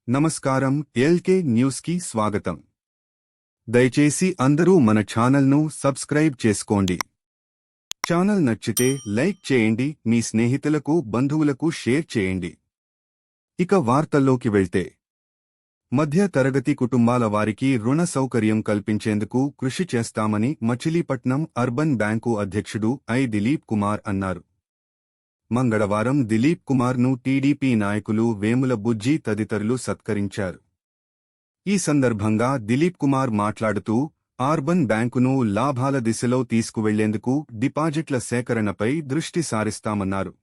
నమస్కారం. LK news కి స్వాగతం. దయచేసి అందరూ మన ఛానల్ను సబ్స్క్రైబ్ చేసుకోండి. ఛానల్ నచ్చితే లైక్ చేయండి, మీ స్నేహితులకు బంధువులకు షేర్ చేయండి. ఇక వార్తల్లోకి వెళ్తే, మధ్య తరగతి కుటుంబాల వారికి రుణ సౌకర్యం కల్పించేందుకు కృషి చేస్తామని మచిలీపట్నం అర్బన్ బ్యాంకు అధ్యక్షుడు దిలీప్ కుమార్ అన్నారు. మంగళవారం దిలీప్ కుమార్ను టీడీపీ నాయకులు వేముల బుజ్జి తదితరులు సత్కరించారు. ఈ సందర్భంగా దిలీప్ కుమార్ మాట్లాడుతూ, అర్బన్ బ్యాంకును లాభాల దిశలో తీసుకువెళ్లేందుకు డిపాజిట్ల సేకరణపై దృష్టి సారిస్తామన్నారు.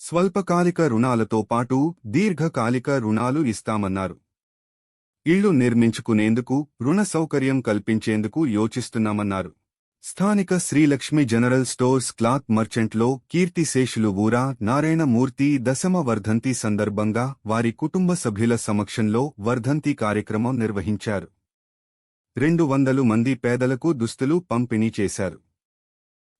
స్వల్పకాలిక రుణాలతో పాటు దీర్ఘకాలిక రుణాలు ఇస్తామన్నారు. ఇళ్లు నిర్మించుకునేందుకు రుణ సౌకర్యం కల్పించేందుకు యోచిస్తున్నామన్నారు. స్థానిక శ్రీలక్ష్మి జనరల్ స్టోర్స్ క్లాత్ మర్చెంట్లో కీర్తిశేషులు ఊరా నారాయణమూర్తి దశమ వర్ధంతి సందర్భంగా వారి కుటుంబ సభ్యుల సమక్షంలో వర్ధంతి కార్యక్రమం నిర్వహించారు. 200 మంది పేదలకు దుస్తులు పంపిణీ చేశారు.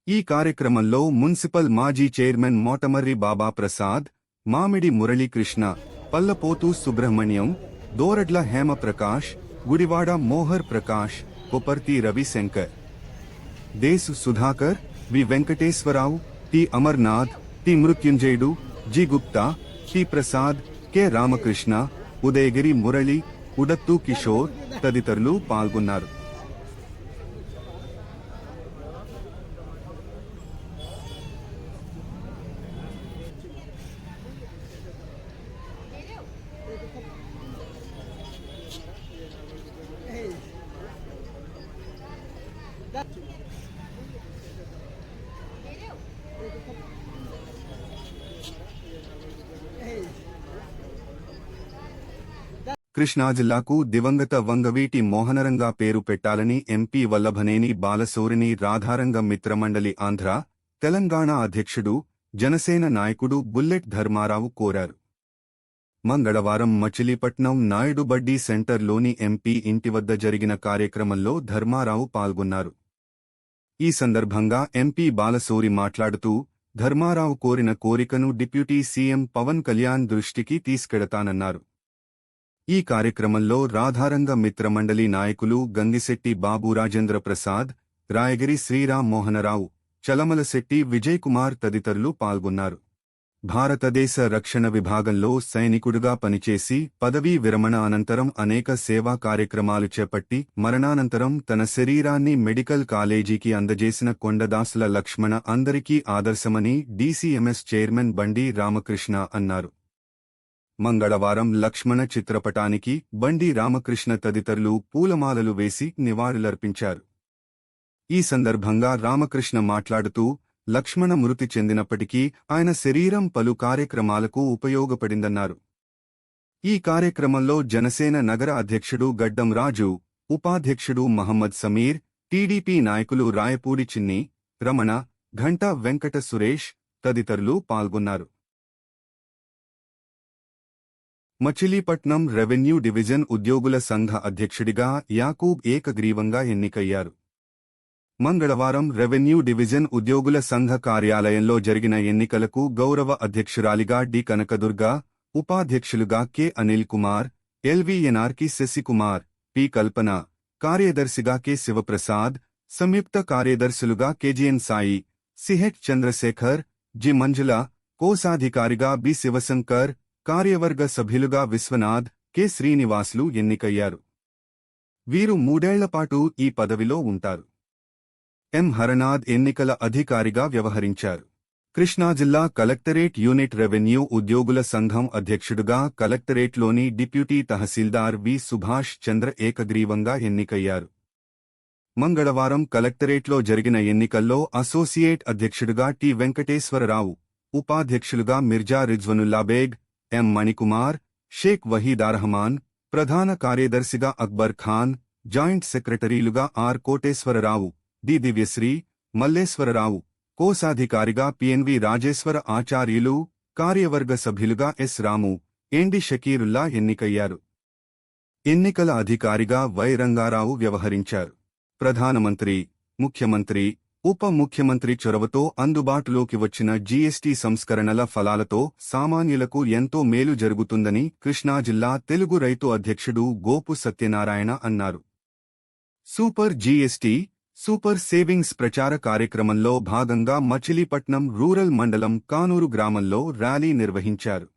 ఈ కార్యక్రమంలో మున్సిపల్ మాజీ chairman Motamarri Baba Prasad, Mamidi Muralikrishna, Pallapothu Subrahmanyam, Doradla Hemaprakash, Gudivada Mohar Prakash, Koparthi Ravishankar, Desu Sudhakar, V Venkateswararao, T Amarnath, T Mrutyunjayudu, G Gupta, T Prasad, K Ramakrishna, Udayagiri Murali, Udathu Kishore తదితరులు పాల్గొన్నారు. కృష్ణా జిల్లాకు దివంగత వంగవీటి మోహనరంగా పేరు పెట్టాలని ఎంపీ వల్లభనేని బాలశౌరిని రాధారంగం మిత్రమండలి ఆంధ్ర, తెలంగాణ అధ్యక్షుడు, జనసేన నాయకుడు బుల్లెట్ ధర్మారావు కోరారు. మంగళవారం మచిలీపట్నం నాయుడుబడ్డి సెంటర్లోని ఎంపీ ఇంటి వద్ద జరిగిన కార్యక్రమంలో ధర్మారావు పాల్గొన్నారు. ఈ సందర్భంగా ఎంపీ బాలశౌరి మాట్లాడుతూ, ధర్మారావు కోరిన కోరికను డిప్యూటీ సీఎం పవన్ కళ్యాణ్ దృష్టికి తీసుకెడతానన్నారు. ఈ కార్యక్రమంలో రాధారంగ మిత్రమండలి నాయకులు గంగిశెట్టి బాబు రాజేంద్ర ప్రసాద్, రాయగిరి శ్రీరామ్ మోహనరావు, చలమలశెట్టి విజయ్ కుమార్ తదితరులు పాల్గొన్నారు. భారతదేశ రక్షణ విభాగంలో సైనికుడిగా పనిచేసి పదవీ విరమణ అనంతరం అనేక సేవా కార్యక్రమాలు చేపట్టి మరణానంతరం తన శరీరాన్ని మెడికల్ కాలేజీకి అందజేసిన కొండదాసుల లక్ష్మణ అందరికీ ఆదర్శమని డీసీఎంఎస్ చైర్మన్ బండి రామకృష్ణ అన్నారు. మంగళవారం లక్ష్మణ చిత్రపటానికి బండి రామకృష్ణ తదితరులు పూలమాలలు వేసి నివాళులర్పించారు. ఈ సందర్భంగా రామకృష్ణ మాట్లాడుతూ, లక్ష్మణ మృతి చెందినప్పటికీ ఆయన శరీరం పలు కార్యక్రమాలకు ఉపయోగపడిందన్నారు. ఈ కార్యక్రమంలో జనసేన నగర అధ్యక్షుడు గడ్డం రాజు, ఉపాధ్యక్షుడు మహమ్మద్ సమీర్, టీడీపీ నాయకులు రాయపూడి చిన్ని, రమణ, ఘంటా వెంకట సురేష్ తదితరులు పాల్గొన్నారు. మచిలీపట్నం రెవెన్యూ డివిజన్ ఉద్యోగుల సంఘ అధ్యక్షుడిగా యాకూబ్ ఏకగ్రీవంగా ఎన్నికయ్యారు. మంగళవారం రెవెన్యూ డివిజన్ ఉద్యోగుల సంఘ కార్యాలయంలో జరిగిన ఎన్నికలకు గౌరవ అధ్యక్షురాలిగా డి కనకదుర్గ, ఉపాధ్యక్షులుగా కె అనిల్ కుమార్, ఎల్వీఎన్ఆర్కి శశికుమార్, పి కల్పన, కార్యదర్శిగా కె శివప్రసాద్, సంయుక్త కార్యదర్శులుగా KGN Sai, CH Chandrasekhar, G Manjula, కోశాధికారిగా బి శివశంకర్, కార్యవర్గ సభ్యులుగా విశ్వనాథ్, కె శ్రీనివాసులు ఎన్నికయ్యారు. వీరు 3 ఏళ్లపాటు ఈ పదవిలో ఉంటారు. ఎం హరనాథ్ ఎన్నికల అధికారిగా వ్యవహరించారు. కృష్ణా జిల్లా కలెక్టరేట్ యూనిట్ రెవెన్యూ ఉద్యోగుల సంఘం అధ్యక్షుడుగా కలెక్టరేట్లోని డిప్యూటీ తహసీల్దార్ వి సుభాష్ చంద్ర ఏకగ్రీవంగా ఎన్నికయ్యారు. మంగళవారం కలెక్టరేట్లో జరిగిన ఎన్నికల్లో అసోసియేట్ అధ్యక్షుడుగా టి వెంకటేశ్వరరావు, ఉపాధ్యక్షులుగా మిర్జా రిజ్వనుల్లాబేగ్, ఎం మణికుమార్, షేక్ వహీదారహమాన్, ప్రధాన కార్యదర్శిగా అక్బర్ ఖాన్, జాయింట్ సెక్రటరీలుగా ఆర్ కోటేశ్వరరావు, డి దివ్యశ్రీ, మల్లేశ్వరరావు, కోశాధికారిగా పిఎన్వి రాజేశ్వర ఆచార్యులు, కార్యవర్గ సభ్యులుగా ఎస్ రాము, ఎండి షకీరుల్లా ఎన్నికయ్యారు. ఎన్నికల అధికారిగా వై రంగారావు వ్యవహరించారు. ప్రధానమంత్రి, ముఖ్యమంత్రి, ఉప ముఖ్యమంత్రి చొరవతో అందుబాటులోకి వచ్చిన జీఎస్టీ సంస్కరణల ఫలాలతో సామాన్యులకు ఎంతో మేలు జరుగుతుందని కృష్ణా జిల్లా తెలుగు రైతు అధ్యక్షుడు గోపు సత్యనారాయణ అన్నారు. సూపర్ జీఎస్టీ, సూపర్ సేవింగ్స్ ప్రచార కార్యక్రమంలో భాగంగా మచిలీపట్నం రూరల్ మండలం కానూరు గ్రామంలో ర్యాలీ నిర్వహించారు.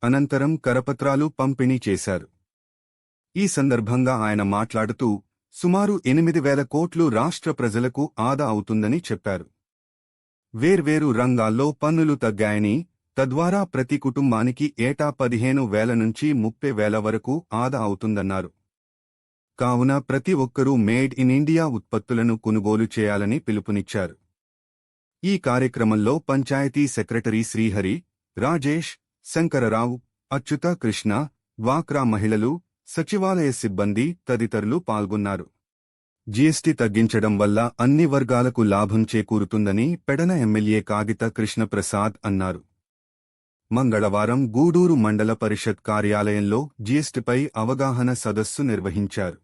అనంతరం కరపత్రాలు పంపిణీ చేశారు. ఈ సందర్భంగా ఆయన మాట్లాడుతూ సుమారు 8,000 కోట్లు రాష్ట్ర ప్రజలకు ఆదా అవుతుందని చెప్పారు. వేర్వేరు రంగాల్లో పన్నులు తగ్గాయని, తద్వారా ప్రతి కుటుంబానికి ఏటా 15,000 నుంచి 30,000 వరకు ఆదా అవుతుందన్నారు. కావున ప్రతి ఒక్కరూ మేడ్ ఇన్ ఇండియా ఉత్పత్తులను కొనుగోలు చేయాలని పిలుపునిచ్చారు. ఈ కార్యక్రమంలో పంచాయతీ సెక్రటరీ శ్రీహరి, రాజేష్, శంకరరావు, అచ్యుత కృష్ణ, డ్వాక్రా మహిళలు, సచివాలయ సిబ్బంది తదితరులు పాల్గొన్నారు. జీఎస్టీ తగ్గించడం వల్ల అన్ని వర్గాలకు లాభం చేకూరుతుందని పెడన ఎమ్మెల్యే కాగిత కృష్ణప్రసాద్ అన్నారు. మంగళవారం గూడూరు మండల పరిషత్ కార్యాలయంలో జీఎస్టీపై అవగాహన సదస్సు నిర్వహించారు.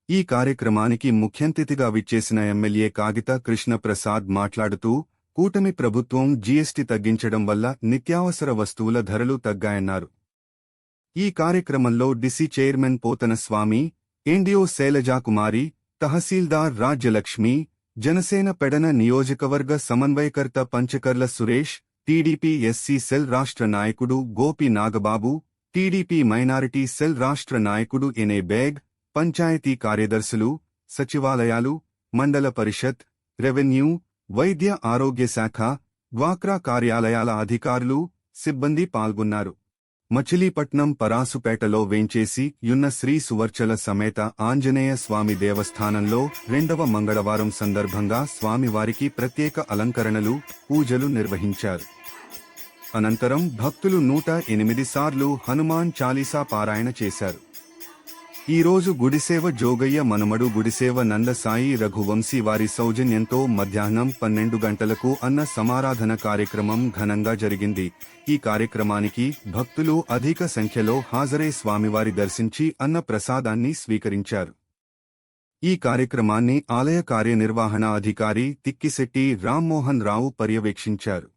ఈ కార్యక్రమానికి ముఖ్యంతిథిగా విచ్చేసిన ఎమ్మెల్యే కాగిత కృష్ణప్రసాద్ మాట్లాడుతూ కూటమి ప్రభుత్వం జీఎస్టీ తగ్గించడం వల్ల నిత్యావసర వస్తువుల ధరలు తగ్గాయన్నారు. ఈ కార్యక్రమంలో డిసి చైర్మన్ పోతనస్వామి, ఎన్డీఓ శైలజాకుమారి, తహసీల్దార్ రాజ్యలక్ష్మి, జనసేన పెడన నియోజకవర్గ సమన్వయకర్త Panchakarla Suresh, TDP SC cell రాష్ట్ర నాయకుడు Gopi Nagababu, TDP minority cell రాష్ట్ర నాయకుడు ఎనే బేగ్, పంచాయతీ కార్యదర్శులు, సచివాలయాలు, మండల పరిషత్, రెవెన్యూ, వైద్య ఆరోగ్య శాఖ, డ్వాక్రా కార్యాలయాల అధికారులు, సిబ్బంది పాల్గొన్నారు. మచిలీపట్నం పరాసుపేటలో వేంచేసి యున్న శ్రీ సువర్చల సమేత ఆంజనేయ స్వామి దేవస్థానంలో 2వ మంగళవారం సందర్భంగా స్వామివారికి ప్రత్యేక అలంకరణలు, పూజలు నిర్వహించారు. అనంతరం భక్తులు 108 సార్లు హనుమాన్ చాలీసా పారాయణ చేశారు. ఈరోజు గుడిసేవ జోగయ్య మనుమడు గుడిసేవ నందసాయి రఘువంశీ వారి సౌజన్యంతో మధ్యాహ్నం 12 గంటలకు అన్న సమారాధన కార్యక్రమం ఘనంగా జరిగింది. ఈ కార్యక్రమానికి భక్తులు అధిక సంఖ్యలో హాజరై స్వామివారి దర్శించి అన్న ప్రసాదాన్ని స్వీకరించారు. ఈ కార్యక్రమాన్ని ఆలయ కార్యనిర్వహణ అధికారి తిక్కిశెట్టి రామ్మోహన్ రావు పర్యవేక్షించారు.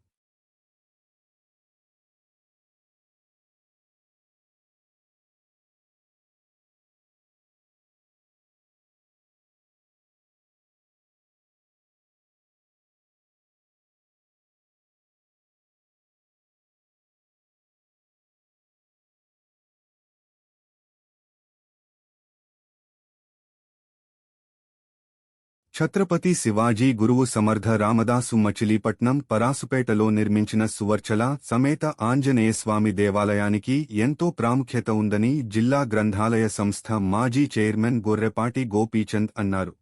ఛత్రపతి శివాజీ గురువు సమర్థ రామదాసు మచిలీపట్నం పరాసుపేటలో నిర్మించిన సువర్చల సమేత ఆంజనేయస్వామి దేవాలయానికి ఎంతో ప్రాముఖ్యత ఉందని జిల్లా గ్రంథాలయ సంస్థ మాజీ చైర్మన్ గొర్రెపాటి గోపీచంద్ అన్నారు.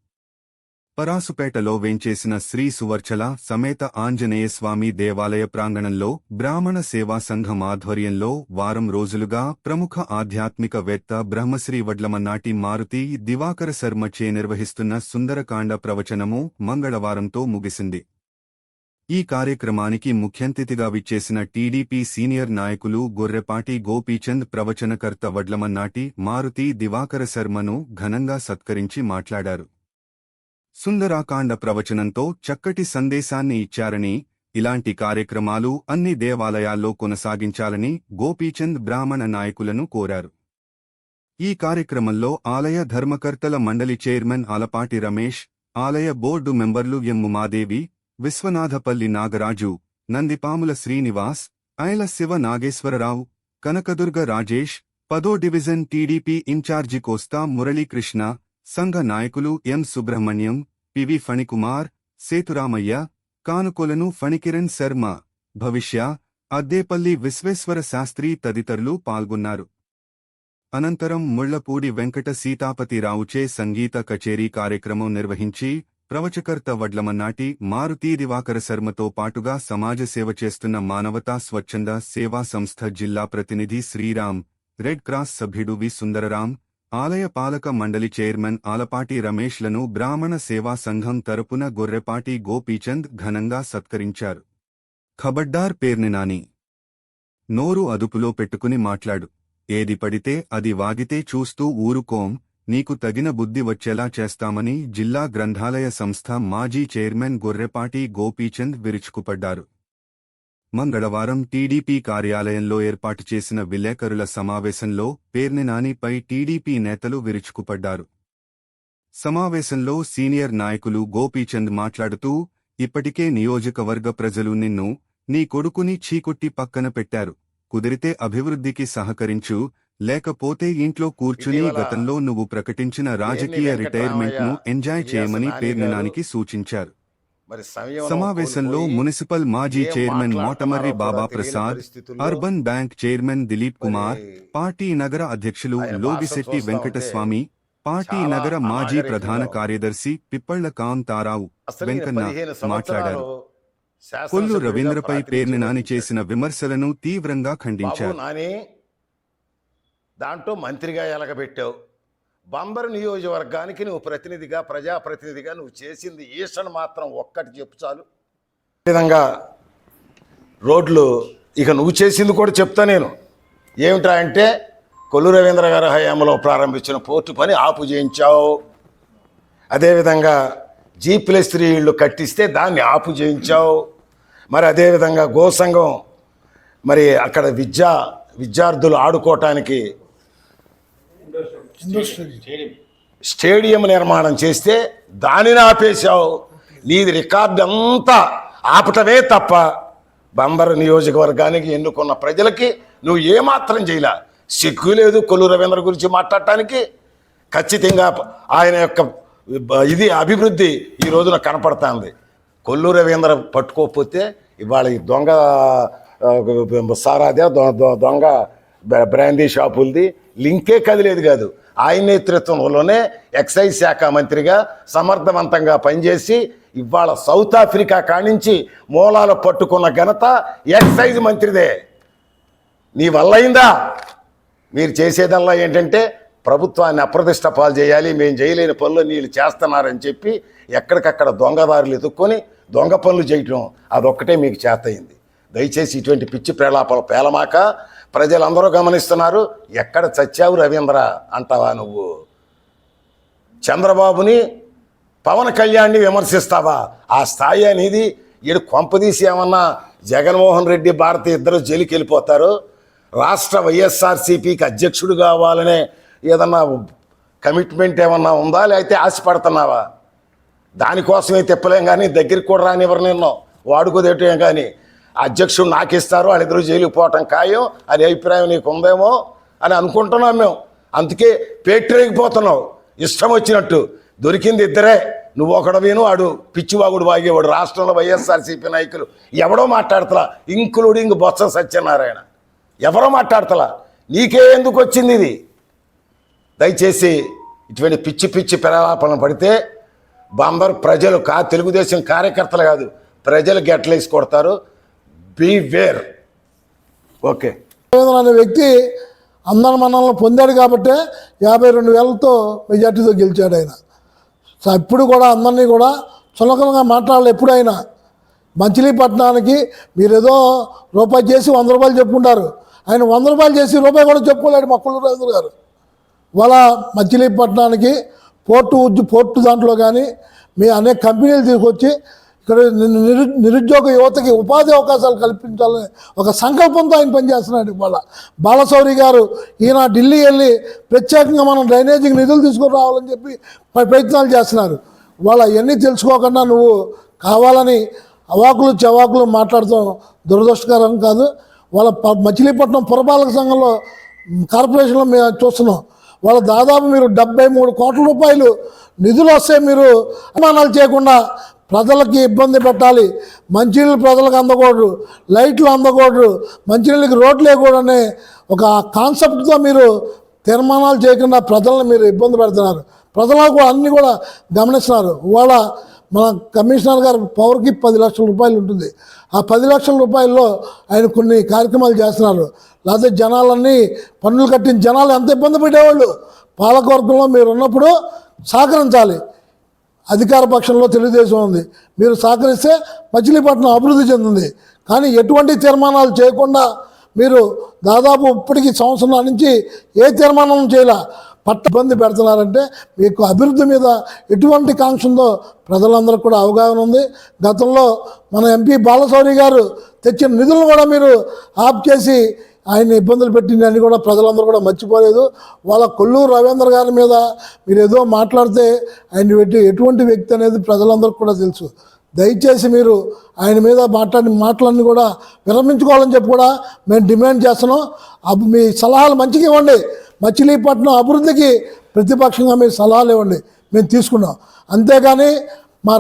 పరాసుపేటలో వేంచేసిన శ్రీ సువర్చల సమేత ఆంజనేయస్వామి దేవాలయ ప్రాంగణంలో బ్రాహ్మణ సేవా సంఘం ఆధ్వర్యంలో వారం రోజులుగా ప్రముఖ ఆధ్యాత్మికవేత్త బ్రహ్మశ్రీ వడ్లమన్నాటి మారుతి దివాకర శర్మచే నిర్వహిస్తున్న సుందరకాండ ప్రవచనము మంగళవారంతో ముగిసింది. ఈ కార్యక్రమానికి ముఖ్యంతిథిగా విచ్చేసిన టీడీపీ సీనియర్ నాయకులు గొర్రెపాటి గోపీచంద్ ప్రవచనకర్త వడ్లమన్నాటి మారుతి దివాకర శర్మను ఘనంగా సత్కరించి మాట్లాడారు. సుందరాకాండ ప్రవచనంతో చక్కటి సందేశాన్ని ఇచ్చారని, ఇలాంటి కార్యక్రమాలు అన్ని దేవాలయాల్లో కొనసాగించాలని గోపీచంద్ బ్రాహ్మణ నాయకులను కోరారు. ఈ కార్యక్రమంలో ఆలయ ధర్మకర్తల మండలి చైర్మన్ ఆలపాటి రమేష్, ఆలయ బోర్డు మెంబర్లు ఎం ఉమాదేవి, విశ్వనాథపల్లి నాగరాజు, నందిపాముల శ్రీనివాస్, ఐల శివ నాగేశ్వరరావు, కనకదుర్గ రాజేష్, 10వ డివిజన్ టీడీపీ ఇన్ఛార్జి కోస్తా మురళీకృష్ణ, సంఘ నాయకులు ఎం సుబ్రహ్మణ్యం, పివి ఫణికుమార్, సేతురామయ్య, కానుకొలను ఫణికిరణ్ శర్మ, భవిష్య, అద్దేపల్లి విశ్వేశ్వర శాస్త్రి తదితరులు పాల్గొన్నారు. అనంతరం ముళ్లపూడి వెంకట సీతాపతిరావుచే సంగీత కచేరీ కార్యక్రమం నిర్వహించి ప్రవచకర్త వడ్లమన్నాటి మారుతి దివాకర శర్మతో పాటుగా సమాజ సేవ చేస్తున్న మానవతా స్వచ్ఛంద సేవా సంస్థ జిల్లా ప్రతినిధి శ్రీరామ్, రెడ్ క్రాస్ సభ్యుడు వి సుందరరాం, ఆలయ పాలక మండలి చైర్మన్ ఆలపాటి రమేష్లను బ్రాహ్మణ సేవా సంఘం తరపున గొర్రెపాటి గోపీచంద్ ఘనంగా సత్కరించారు. ఖబడ్దార్ పేర్ని నాని. నోరు అదుపులో పెట్టుకుని మాట్లాడు. ఏది పడితే అది వాగితే చూస్తూ ఊరుకోం, నీకు తగిన బుద్ధి వచ్చేలా చేస్తామని జిల్లా గ్రంథాలయ సంస్థ మాజీ చైర్మన్ గొర్రెపాటి గోపీచంద్ విరుచుకుపడ్డారు. మంగళవారం టీడీపీ కార్యాలయంలో ఏర్పాటు చేసిన విలేకరుల సమావేశంలో పేర్ని నానిపై టీడీపీ నేతలు విరుచుకుపడ్డారు. సమావేశంలో సీనియర్ నాయకులు గోపీచంద్ మాట్లాడుతూ, ఇప్పటికే నియోజకవర్గ ప్రజలు నిన్ను, నీ కొడుకుని చీకొట్టి పక్కన పెట్టారు. కుదిరితే అభివృద్ధికి సహకరించు, లేకపోతే ఇంట్లో కూర్చుని గతంలో నువ్వు ప్రకటించిన రాజకీయ రిటైర్మెంట్ను ఎంజాయ్ చేయమని పేర్నినానికి సూచించారు. సమావేశంలో మున్సిపల్ మాజీ chairman Motamarri Baba Prasad, urban bank chairman Dilip Kumar, party నగర అధ్యక్షులు లోగిశెట్టి వెంకటస్వామి, పార్టీ నగర మాజీ ప్రధాన కార్యదర్శి పిప్పళ్ల కాంతారావు వెంకన్న మాట్లాడారు. కొల్లు రవీంద్రపై పేర్నినాని చేసిన విమర్శలను తీవ్రంగా ఖండించారు. దాంట్లో మంత్రిగా ఎలగబెట్టావు. బంబరు నియోజకవర్గానికి నువ్వు ప్రతినిధిగా, ప్రజాప్రతినిధిగా నువ్వు చేసింది ఈసన్ మాత్రం ఒక్కటి చెప్పు చాలు. విధంగా రోడ్లు ఇక నువ్వు చేసింది కూడా చెప్తా నేను. ఏమిటా అంటే కొల్లు రవీంద్ర గారి హయాంలో ప్రారంభించిన పోర్టు పని ఆపు చేయించావు. అదేవిధంగా G+3 ఇళ్ళు కట్టిస్తే దాన్ని ఆపు చేయించావు. మరి అదేవిధంగా గోసంఘం మరి అక్కడ విద్యార్థులు ఆడుకోవటానికి స్టేడియం నిర్మాణం చేస్తే దానిని ఆపేశావు. నీది రికార్డు అంతా ఆపటమే తప్ప బంబరు నియోజకవర్గానికి ఎన్నుకున్న ప్రజలకి నువ్వు ఏమాత్రం చేయలే. సిగ్గు లేదు కొల్లు రవీంద్ర గురించి మాట్లాడటానికి. ఖచ్చితంగా ఆయన యొక్క అభివృద్ధి ఈ రోజున కనపడుతుంది. కొల్లు రవీంద్ర పట్టుకోకపోతే ఇవాళ ఈ దొంగ సారాదే దొంగ బ్రాందీ షాపులది లింకే కదిలేదు కాదు. ఆయన నేతృత్వంలోనే ఎక్సైజ్ శాఖ మంత్రిగా సమర్థవంతంగా పనిచేసి ఇవాళ సౌత్ ఆఫ్రికా కానించి మూలాలు పట్టుకున్న ఘనత ఎక్సైజ్ మంత్రిదే. నీ వల్ల అయిందా? మీరు చేసేదల్లా ఏంటంటే ప్రభుత్వాన్ని అప్రతిష్ట పాలు చేయాలి, మేము చేయలేని పనులు నీళ్ళు చేస్తున్నారని చెప్పి ఎక్కడికక్కడ దొంగదారులు ఎత్తుక్కొని దొంగ పనులు చేయటం, అదొక్కటే మీకు చేతయింది. దయచేసి ఇటువంటి పిచ్చి ప్రేలాపలు పేలమాక. ప్రజలందరూ గమనిస్తున్నారు. ఎక్కడ చచ్చావు రవీంద్ర అంటావా నువ్వు? చంద్రబాబుని, పవన్ కళ్యాణ్ని విమర్శిస్తావా? ఆ స్థాయి అనేది ఈడు కొంపదీసి ఏమన్నా జగన్మోహన్ రెడ్డి, భారతి ఇద్దరు జైలుకి వెళ్ళిపోతారు. రాష్ట్ర వైఎస్ఆర్సీపీకి అధ్యక్షుడు కావాలనే ఏదన్నా కమిట్మెంట్ ఏమన్నా ఉందా, లేకపోతే ఆశపడుతున్నావా? దానికోసమే తిప్పలేం కానీ దగ్గరికి కూడా రానివ్వరు నిన్ను. వాడుకోదేటం కానీ అధ్యక్షుడు నాకు ఇస్తారు, వాళ్ళిద్దరూ జైలుకి పోవటం ఖాయం అనే అభిప్రాయం నీకు ఉందేమో అని అనుకుంటున్నాం మేము. అందుకే పేటరేగిపోతున్నావు ఇష్టం వచ్చినట్టు. దొరికింది ఇద్దరే, నువ్వు ఒకడవేను, వాడు పిచ్చివాగుడు వాగేవాడు. రాష్ట్రంలో వైఎస్ఆర్సీపీ నాయకులు ఎవడో మాట్లాడతలా, ఇంక్లూడింగ్ బొత్స సత్యనారాయణ. ఎవరో మాట్లాడతలా. నీకే ఎందుకు వచ్చింది ఇది? దయచేసి ఇటువంటి పిచ్చి పిచ్చి ప్రలాపన పడితే బంబర్ ప్రజలు తెలుగుదేశం కార్యకర్తలు కాదు, ప్రజలు గెట్లేసి కొడతారు. Beware. ఓకే. అనే వ్యక్తి అందరి మన్నలను పొందాడు కాబట్టే 52,000తో మెజార్టీతో గెలిచాడు ఆయన. సో ఇప్పుడు కూడా అందరినీ కూడా చులకనగా మాట్లాడాలి. ఎప్పుడైనా మచిలీపట్నానికి మీరు ఏదో రూపాయి చేసి 100 రూపాయలు చెప్పుకుంటారు. ఆయన 100 రూపాయలు చేసి రూపాయి కూడా చెప్పుకోలేడు మా కొల్లు రవీంద్ర గారు. వాళ్ళ మచిలీపట్నానికి పోర్టు దాంట్లో కానీ మీ అనేక కంపెనీలు తీసుకొచ్చి ఇక్కడ నిరుద్యోగ యువతకి ఉపాధి అవకాశాలు కల్పించాలని ఒక సంకల్పంతో ఆయన పనిచేస్తున్నాడు. వాళ్ళ బాలశౌరి గారు ఈయన ఢిల్లీ వెళ్ళి ప్రత్యేకంగా మనం డ్రైనేజీకి నిధులు తీసుకొని రావాలని చెప్పి ప్రయత్నాలు చేస్తున్నారు. వాళ్ళ అవన్నీ తెలుసుకోకుండా నువ్వు కావాలని అవాకులు చవాకులు మాట్లాడతాం దురదృష్టకరం కాదు. వాళ్ళ మచిలీపట్నం పురపాలక సంఘంలో కార్పొరేషన్లో మేము చూస్తున్నాం. వాళ్ళ దాదాపు మీరు 73 కోట్ల రూపాయలు నిధులు వస్తే మీరు అనుమానాలు చేయకుండా ప్రజలకి ఇబ్బంది పెట్టాలి. మంచినీళ్ళు ప్రజలకు అందకూడదు, లైట్లు అందకూడదు, మంచినీళ్ళకి రోడ్లు లేకూడదనే ఒక కాన్సెప్ట్తో మీరు తీర్మానాలు చేయకుండా ప్రజలను మీరు ఇబ్బంది పెడుతున్నారు. ప్రజలు కూడా అన్నీ కూడా గమనిస్తున్నారు. ఇవాళ మన కమిషనర్ గారు పవర్కి 10 లక్షల రూపాయలు ఉంటుంది. ఆ 10 లక్షల రూపాయల్లో ఆయన కొన్ని కార్యక్రమాలు చేస్తున్నారు. లేకపోతే జనాలన్నీ పన్నులు కట్టిన జనాలు ఎంత ఇబ్బంది పెట్టేవాళ్ళు. పాలకవర్గంలో మీరు ఉన్నప్పుడు సహకరించాలి. అధికార పక్షంలో తెలుగుదేశం ఉంది, మీరు సహకరిస్తే మచిలీపట్నం అభివృద్ధి చెందింది. కానీ ఎటువంటి తీర్మానాలు చేయకుండా మీరు దాదాపు ఇప్పటికీ సంవత్సరం నుంచి ఏ తీర్మానం చేయలే. ఇబ్బంది పెడుతున్నారంటే మీకు అభివృద్ధి మీద ఎటువంటి కాంక్ష ఉందో ప్రజలందరికీ కూడా అవగాహన ఉంది. గతంలో మన ఎంపీ బాలశౌరి గారు తెచ్చిన నిధులను కూడా మీరు ఆప్ చేసి ఆయన ఇబ్బందులు పెట్టిందని కూడా ప్రజలందరూ కూడా మర్చిపోలేదు. వాళ్ళ కొల్లూరు రవీంద్ర గారి మీద మీరు ఏదో మాట్లాడితే ఆయన ఎటువంటి వ్యక్తి అనేది ప్రజలందరికీ కూడా తెలుసు. దయచేసి మీరు ఆయన మీద మాట్లాడిన మాటలన్నీ కూడా విరమించుకోవాలని చెప్పి కూడా మేము డిమాండ్ చేస్తున్నాం. మీ సలహాలు మంచిగా ఇవ్వండి. మచిలీపట్నం అభివృద్ధికి ప్రతిపక్షంగా మీ సలహాలు ఇవ్వండి, మేము తీసుకున్నాం. అంతేగాని మా